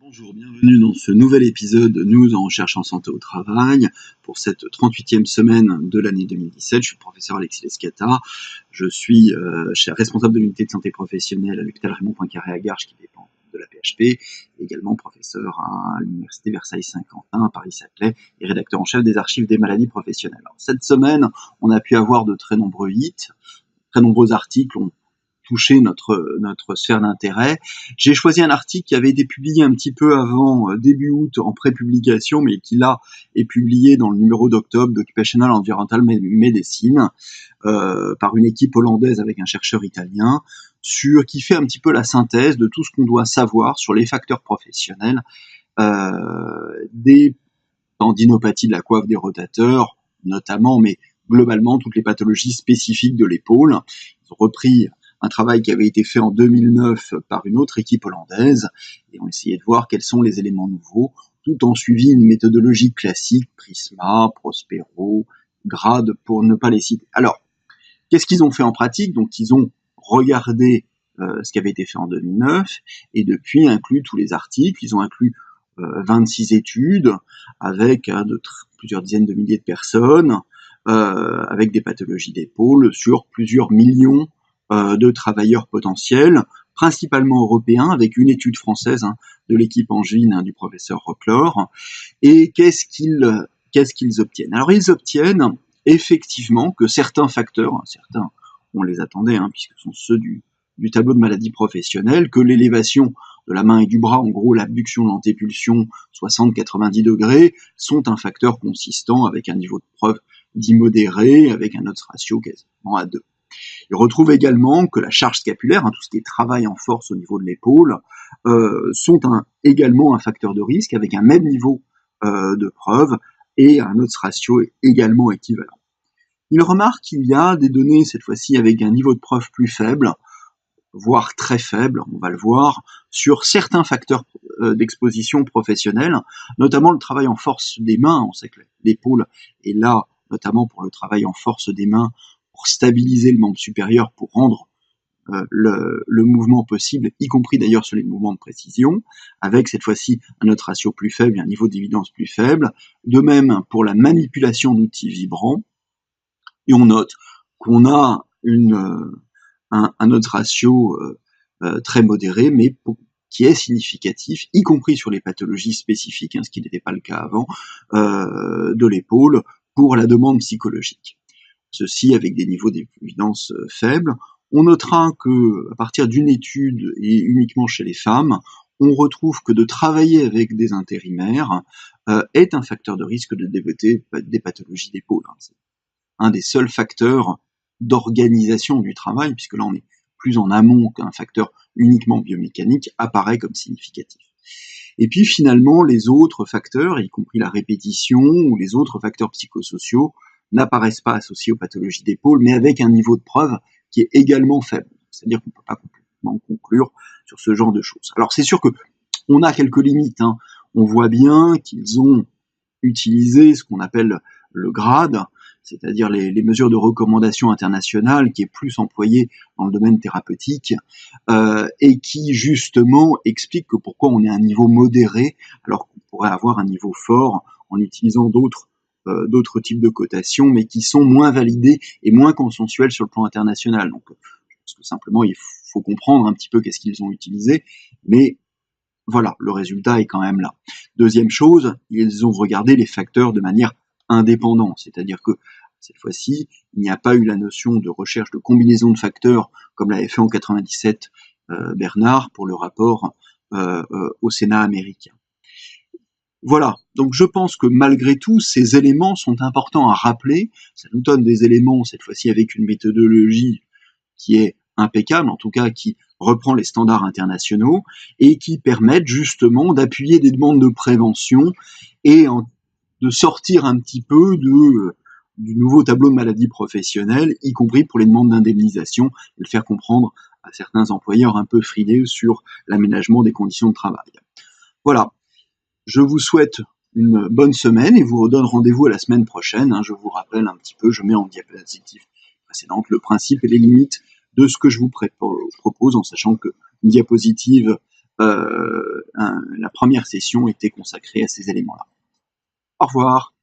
Bonjour, bienvenue dans ce nouvel épisode de News en recherche en santé au travail. Pour cette 38e semaine de l'année 2017, je suis le professeur Alexis Lescata. Je suis responsable de l'unité de santé professionnelle à l'hôpital Raymond Poincaré à Garches qui dépend de la PHP, également professeur à l'université Versailles-Saint-Quentin à Paris-Saclay et rédacteur en chef des archives des maladies professionnelles. Alors, cette semaine, on a pu avoir de très nombreux hits, très nombreux articles ont touché notre sphère d'intérêt. J'ai choisi un article qui avait été publié un petit peu avant, début août, en pré-publication, mais qui là est publié dans le numéro d'octobre d'Occupational Environmental Medicine, par une équipe hollandaise avec un chercheur italien, qui fait un petit peu la synthèse de tout ce qu'on doit savoir sur les facteurs professionnels des tendinopathies de la coiffe des rotateurs, notamment, mais globalement toutes les pathologies spécifiques de l'épaule. Ils ont repris un travail qui avait été fait en 2009 par une autre équipe hollandaise, et ont essayé de voir quels sont les éléments nouveaux, tout en suivant une méthodologie classique, Prisma, Prospero, GRADE, pour ne pas les citer. Alors, qu'est-ce qu'ils ont fait en pratique? Donc, ils ont regardé ce qui avait été fait en 2009, et depuis inclus tous les articles. Ils ont inclus 26 études, avec plusieurs dizaines de milliers de personnes, avec des pathologies d'épaule, sur plusieurs millions de travailleurs potentiels, principalement européens, avec une étude française de l'équipe angevine du professeur Rocklor. Et qu'est-ce qu'ils obtiennent? Alors ils obtiennent effectivement que certains facteurs, certains on les attendait, puisque ce sont ceux du tableau de maladie professionnelle, que l'élévation de la main et du bras, en gros l'abduction de l'antépulsion 60-90 degrés, sont un facteur consistant avec un niveau de preuve d'immodéré, avec un odds ratio quasiment à 2. Il retrouve également que la charge scapulaire, tout ce qui est travail en force au niveau de l'épaule, sont également un facteur de risque avec un même niveau de preuve et un odds ratio également équivalent. Il remarque qu'il y a des données, cette fois-ci avec un niveau de preuve plus faible, voire très faible, on va le voir, sur certains facteurs d'exposition professionnelle, notamment le travail en force des mains. On sait que l'épaule est là, notamment pour le travail en force des mains, pour stabiliser le membre supérieur, pour rendre le mouvement possible, y compris d'ailleurs sur les mouvements de précision, avec cette fois-ci un autre ratio plus faible et un niveau d'évidence plus faible. De même pour la manipulation d'outils vibrants, et on note qu'on a un autre ratio très modéré, mais qui est significatif, y compris sur les pathologies spécifiques, ce qui n'était pas le cas avant, de l'épaule, pour la demande psychologique. Ceci avec des niveaux d'évidence faibles. On notera que, à partir d'une étude, et uniquement chez les femmes, on retrouve que de travailler avec des intérimaires est un facteur de risque de développer des pathologies d'épaule. C'est un des seuls facteurs d'organisation du travail, puisque là on est plus en amont qu'un facteur uniquement biomécanique, apparaît comme significatif. Et puis finalement, les autres facteurs, y compris la répétition ou les autres facteurs psychosociaux, n'apparaissent pas associés aux pathologies d'épaule, mais avec un niveau de preuve qui est également faible. C'est-à-dire qu'on ne peut pas complètement conclure sur ce genre de choses. Alors c'est sûr que on a quelques limites. On voit bien qu'ils ont utilisé ce qu'on appelle le GRADE, c'est-à-dire les mesures de recommandation internationales, qui est plus employé dans le domaine thérapeutique, et qui justement explique que pourquoi on est à un niveau modéré, alors qu'on pourrait avoir un niveau fort en utilisant d'autres types de cotations, mais qui sont moins validées et moins consensuelles sur le plan international. Donc, je pense que simplement, il faut comprendre un petit peu qu'est-ce qu'ils ont utilisé, mais voilà, le résultat est quand même là. Deuxième chose, ils ont regardé les facteurs de manière indépendante, c'est-à-dire que cette fois-ci, il n'y a pas eu la notion de recherche de combinaison de facteurs, comme l'avait fait en 97 Bernard pour le rapport au Sénat américain. Voilà, donc je pense que malgré tout, ces éléments sont importants à rappeler. Ça nous donne des éléments, cette fois-ci avec une méthodologie qui est impeccable, en tout cas qui reprend les standards internationaux, et qui permettent justement d'appuyer des demandes de prévention et de sortir un petit peu du nouveau tableau de maladies professionnelles, y compris pour les demandes d'indemnisation, et le faire comprendre à certains employeurs un peu frileux sur l'aménagement des conditions de travail. Voilà. Je vous souhaite une bonne semaine et vous redonne rendez-vous à la semaine prochaine. Je vous rappelle un petit peu, je mets en diapositive précédente le principe et les limites de ce que je vous propose, en sachant qu'une diapositive la première session était consacrée à ces éléments-là. Au revoir.